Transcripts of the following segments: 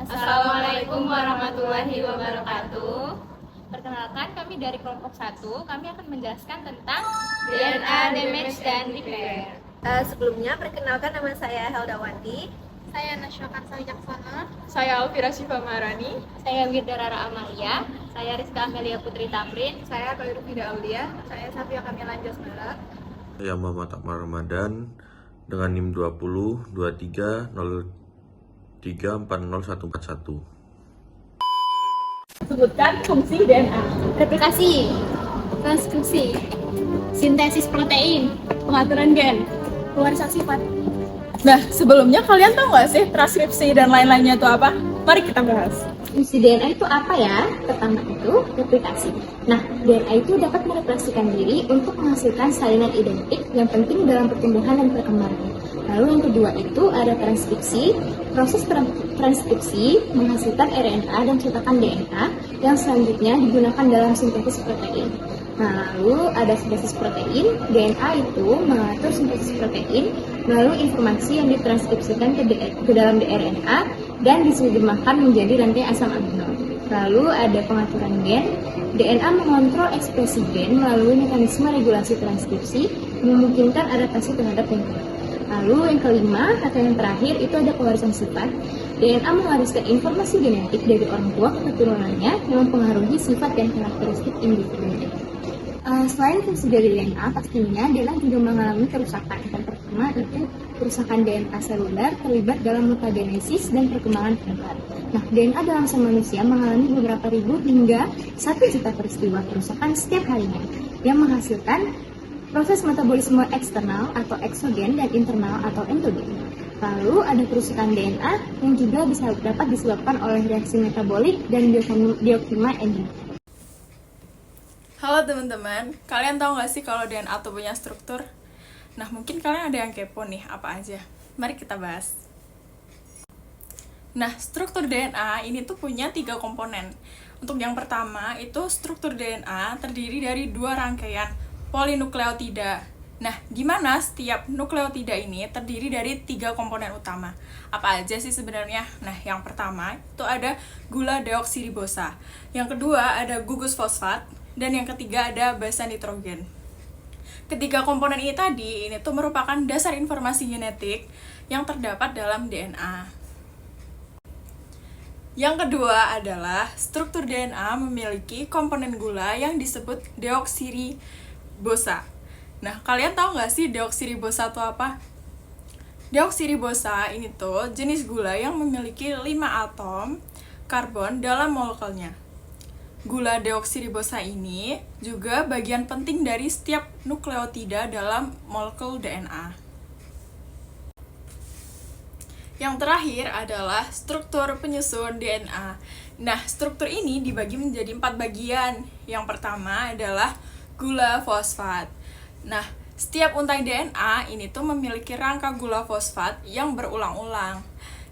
Assalamualaikum warahmatullahi wabarakatuh. Perkenalkan, kami dari kelompok 1, kami akan menjelaskan tentang DNA, damage, dan repair. Sebelumnya, perkenalkan nama saya Heldawati. Saya Nasya Karsal Jaksana. Saya Alfira Syifa Maharani. saya Wirdarara Amalia, saya Rizka Amelia Putri Tamrin, Saya Khairu Fida Aulia. Saya Safia Kamila Jasmara. Saya Muhammad Akmal Ramadan dengan NIM 20 23 03 40141. Sebutkan fungsi DNA. replikasi, transkripsi, sintesis protein, Pengaturan gen. pewarisan sifat. Nah, sebelumnya kalian tahu nggak sih transkripsi dan lain-lainnya itu apa? Mari kita bahas. Fungsi DNA itu apa ya? Pertama itu replikasi. Nah, DNA itu dapat mereplikasikan diri untuk menghasilkan salinan identik yang penting dalam pertumbuhan dan perkembangan. Lalu yang kedua itu ada transkripsi. Proses transkripsi menghasilkan RNA dan cetakan DNA yang selanjutnya digunakan dalam sintesis protein. Nah, lalu ada sintesis protein. DNA itu mengatur sintesis protein melalui informasi yang ditranskripsikan ke dalam RNA dan diterjemahkan menjadi rantai asam amino. Lalu ada pengaturan gen. DNA mengontrol ekspresi gen melalui mekanisme regulasi transkripsi memungkinkan adaptasi terhadap lingkungan. Lalu yang kelima atau yang terakhir itu ada pewarisan sifat. DNA mewariskan informasi genetik dari orang tua ke keturunannya yang mempengaruhi sifat dan karakteristik individu. Selain fungsi dari DNA, pastinya DNA juga mengalami kerusakan. Yang pertama itu kerusakan DNA seluler terlibat dalam mutagenesis dan perkembangan hebat. Nah, DNA dalam sel manusia mengalami beberapa ribu hingga 1 juta peristiwa kerusakan setiap harinya yang menghasilkan proses metabolisme eksternal atau eksogen dan internal atau endogen. Lalu ada kerusakan DNA yang juga dapat disebabkan oleh reaksi metabolik dan biokimia enzim. Halo teman-teman, kalian tahu nggak sih kalau DNA tuh punya struktur? Nah, mungkin kalian ada yang kepo nih, apa aja? Mari kita bahas. Nah, struktur DNA ini tuh punya 3 komponen. Untuk yang pertama, itu struktur DNA terdiri dari 2 rangkaian polinukleotida. Nah, gimana setiap nukleotida ini terdiri dari 3 komponen utama? Apa aja sih sebenarnya? Nah, yang pertama itu ada gula deoksiribosa. Yang kedua ada gugus fosfat. Dan yang ketiga ada basa nitrogen. Ketiga komponen ini tadi, ini tuh merupakan dasar informasi genetik yang terdapat dalam DNA. Yang kedua adalah struktur DNA memiliki komponen gula yang disebut deoksiribosa. Nah, kalian tahu nggak sih deoksiribosa itu apa? Deoksiribosa ini tuh jenis gula yang memiliki 5 atom karbon dalam molekulnya. Gula deoksiribosa ini juga bagian penting dari setiap nukleotida dalam molekul DNA. Yang terakhir adalah struktur penyusun DNA. Nah, struktur ini dibagi menjadi 4 bagian. Yang pertama adalah gula fosfat. Nah, setiap untai DNA ini tuh memiliki rangka gula fosfat yang berulang-ulang.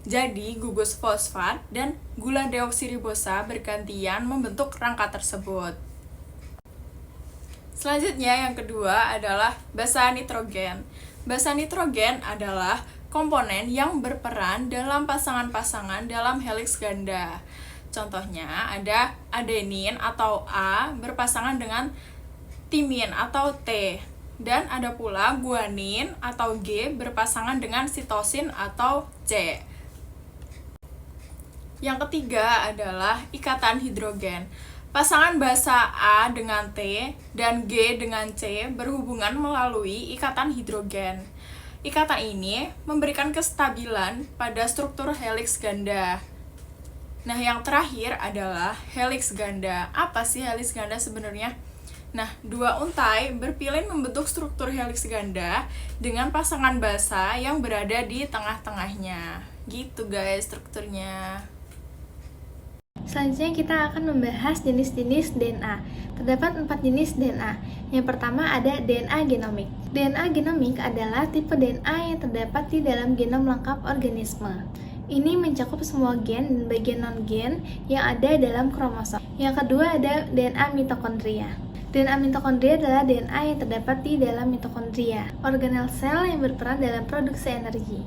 Jadi, gugus fosfat dan gula deoksiribosa bergantian membentuk rangka tersebut. Selanjutnya, yang kedua adalah basa nitrogen. Basa nitrogen adalah komponen yang berperan dalam pasangan-pasangan dalam heliks ganda. Contohnya ada adenin atau A berpasangan dengan timin atau T. Dan ada pula guanin atau G berpasangan dengan sitosin atau C. Yang ketiga adalah ikatan hidrogen. Pasangan basa A dengan T dan G dengan C berhubungan melalui ikatan hidrogen. Ikatan ini memberikan kestabilan pada struktur heliks ganda. Nah, yang terakhir adalah heliks ganda. Apa sih heliks ganda sebenarnya? Nah, 2 untai berpilin membentuk struktur heliks ganda dengan pasangan basa yang berada di tengah-tengahnya. Gitu guys strukturnya. Selanjutnya kita akan membahas jenis-jenis DNA. Terdapat 4 jenis DNA. Yang pertama ada DNA genomik. DNA genomik adalah tipe DNA yang terdapat di dalam genom lengkap organisme. Ini mencakup semua gen dan bagian non-gen yang ada dalam kromosom. Yang kedua ada DNA mitokondria. DNA mitokondria adalah DNA yang terdapat di dalam mitokondria, organel sel yang berperan dalam produksi energi.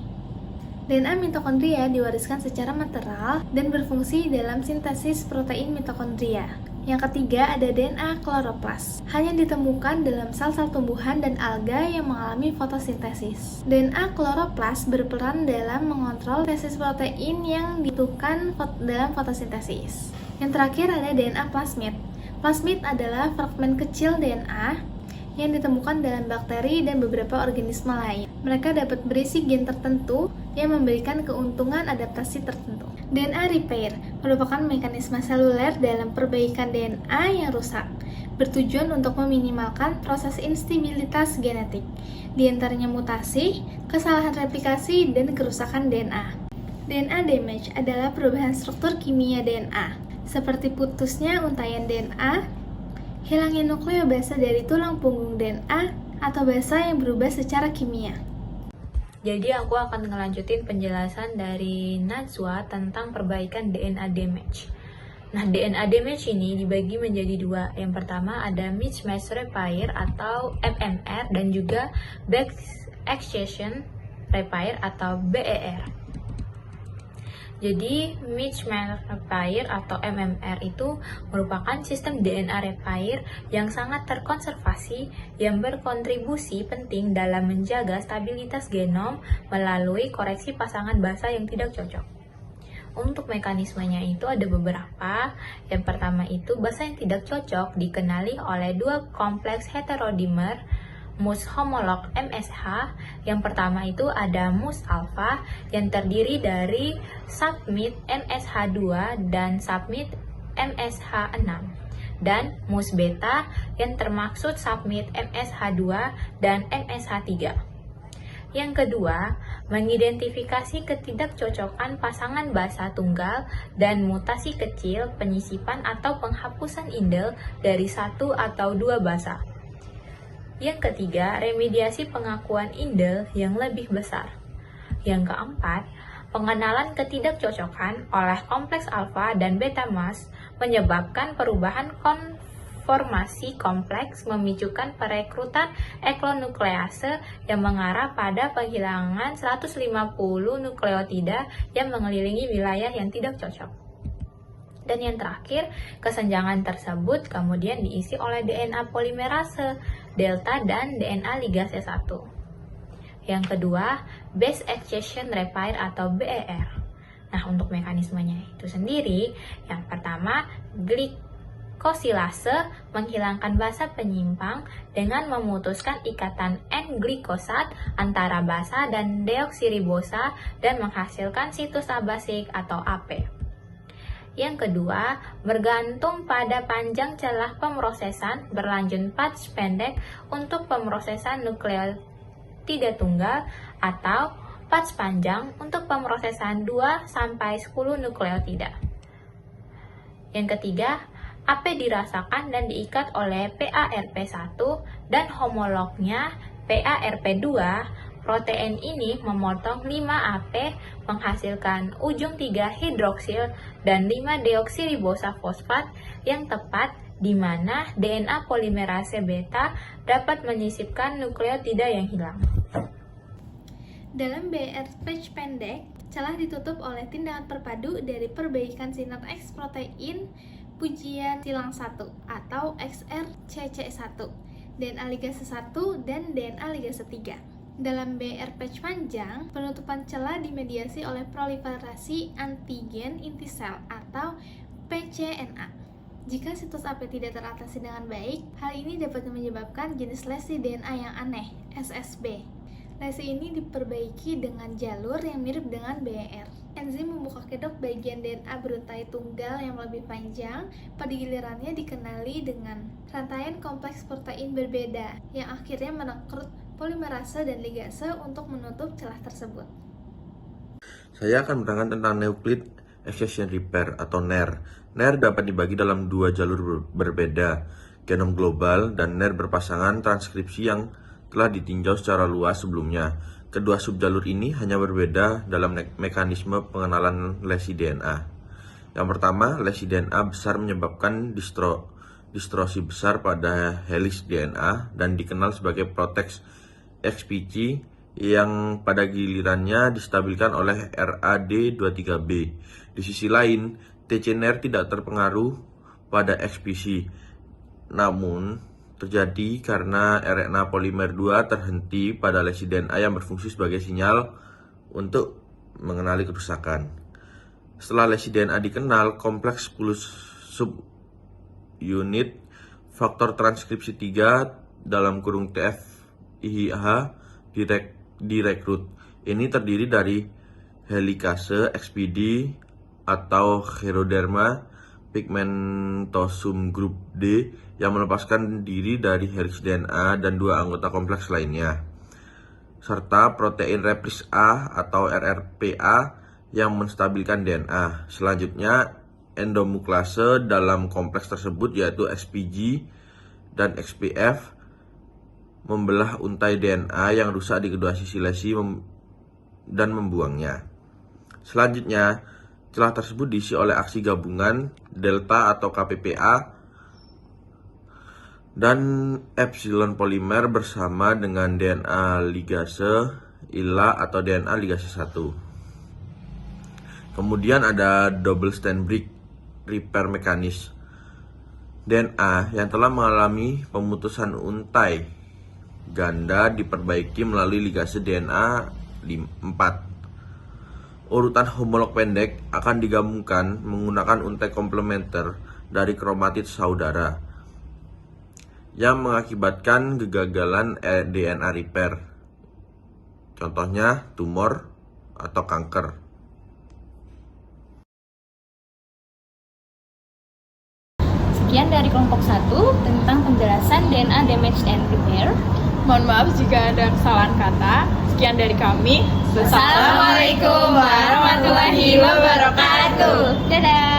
DNA mitokondria diwariskan secara materal dan berfungsi dalam sintesis protein mitokondria. Yang ketiga ada DNA kloroplas. Hanya ditemukan dalam sel-sel tumbuhan dan alga yang mengalami fotosintesis. DNA kloroplas berperan dalam mengontrol sintesis protein yang dibutuhkan dalam fotosintesis. Yang terakhir ada DNA plasmid. Plasmid adalah fragmen kecil DNA yang ditemukan dalam bakteri dan beberapa organisme lain. Mereka dapat berisi gen tertentu yang memberikan keuntungan adaptasi tertentu. DNA repair merupakan mekanisme seluler dalam perbaikan DNA yang rusak, bertujuan untuk meminimalkan proses instabilitas genetik, di antaranya mutasi, kesalahan replikasi, dan kerusakan DNA. DNA damage adalah perubahan struktur kimia DNA, seperti putusnya untaian DNA, hilangnya nukleobasa dari tulang punggung DNA, atau basa yang berubah secara kimia. Jadi aku akan ngelanjutin penjelasan dari Najwa tentang perbaikan DNA damage. Nah, DNA damage ini dibagi menjadi dua. Yang pertama ada mismatch repair atau MMR dan juga back excision repair atau BER. Jadi, mismatch repair atau MMR itu merupakan sistem DNA repair yang sangat terkonservasi yang berkontribusi penting dalam menjaga stabilitas genom melalui koreksi pasangan basa yang tidak cocok. Untuk mekanismenya itu ada beberapa. Yang pertama itu basa yang tidak cocok dikenali oleh dua kompleks heterodimer mus homolog MSH. Yang pertama itu ada mus alpha yang terdiri dari submit MSH2 dan submit MSH6, dan mus beta yang termaksud submit MSH2 dan MSH3. Yang kedua, mengidentifikasi ketidakcocokan pasangan basa tunggal dan mutasi kecil penyisipan atau penghapusan indel dari satu atau dua basa. Yang ketiga, remediasi pengakuan indel yang lebih besar. Yang keempat, pengenalan ketidakcocokan oleh kompleks alfa dan beta mas menyebabkan perubahan konformasi kompleks memicukan perekrutan eklonuklease yang mengarah pada penghilangan 150 nukleotida yang mengelilingi wilayah yang tidak cocok. Dan yang terakhir, kesenjangan tersebut kemudian diisi oleh DNA polimerase delta dan DNA ligase 1. Yang kedua, base excision repair atau BER. Nah, untuk mekanismenya itu sendiri, yang pertama, glikosilase menghilangkan basa penyimpang dengan memutuskan ikatan N-glikosat antara basa dan deoksiribosa dan menghasilkan situs abasik atau AP. Yang kedua, bergantung pada panjang celah pemrosesan berlanjut patch pendek untuk pemrosesan nukleotida tunggal atau patch panjang untuk pemrosesan 2-10 nukleotida. Yang ketiga, AP dirasakan dan diikat oleh PARP1 dan homolognya PARP2. Protein ini memotong 5 AP menghasilkan ujung 3 hidroksil dan 5 deoksiribosa fosfat yang tepat, di mana DNA polimerase beta dapat menyisipkan nukleotida yang hilang. Dalam BER patch pendek, celah ditutup oleh tindakan perpadu dari perbaikan sinaks protein pujian silang 1 atau XRCC1, DNA ligase 1 dan DNA ligase 3. Dalam BER patch panjang, penutupan celah dimediasi oleh proliferasi antigen inti sel atau pCNA. Jika situs AP tidak teratasi dengan baik, hal ini dapat menyebabkan jenis lesi DNA yang aneh, SSB. Lesi ini diperbaiki dengan jalur yang mirip dengan BER. Enzim membuka kedok bagian DNA beruntai tunggal yang lebih panjang, pada gilirannya dikenali dengan rantaian kompleks protein berbeda, yang akhirnya merekrut polimerase dan ligase untuk menutup celah tersebut. Saya akan menerangkan tentang Nucleotide Excision Repair atau NER. NER dapat dibagi dalam dua jalur berbeda, genom global dan NER berpasangan transkripsi yang telah ditinjau secara luas sebelumnya. Kedua subjalur ini hanya berbeda dalam mekanisme pengenalan lesi DNA. Yang pertama, lesi DNA besar menyebabkan distorsi besar pada helix DNA dan dikenal sebagai proteks XPG yang pada gilirannya distabilkan oleh RAD23B. Di sisi lain, TC-NER tidak terpengaruh pada XPC, namun terjadi karena RNA polimer 2 terhenti pada lesi DNA yang berfungsi sebagai sinyal untuk mengenali kerusakan. Setelah lesi DNA dikenal, kompleks 10 subunit faktor transkripsi 3 (TFIH) direkrut. Ini terdiri dari helikase, XPD atau Heteroderma pigmentosum grup D yang melepaskan diri dari helix DNA dan 2 anggota kompleks lainnya, serta protein replis A atau RRPA yang menstabilkan DNA. Selanjutnya, endonuklase dalam kompleks tersebut yaitu SPG dan XPF membelah untai DNA yang rusak di kedua sisi lesi dan membuangnya. Selanjutnya, celah tersebut diisi oleh aksi gabungan delta atau KPPA dan epsilon polimer bersama dengan DNA ligase ILA atau DNA ligase 1. Kemudian ada double strand break repair mekanisme. DNA yang telah mengalami pemutusan untai ganda diperbaiki melalui ligase DNA 4. Urutan homolog pendek akan digabungkan menggunakan untai komplementer dari kromatid saudara yang mengakibatkan kegagalan DNA repair. Contohnya tumor atau kanker. Sekian dari kelompok 1 tentang penjelasan DNA damage and repair. Mohon maaf jika ada kesalahan kata. Sekian dari kami. Assalamualaikum warahmatullahi wabarakatuh. Dadah.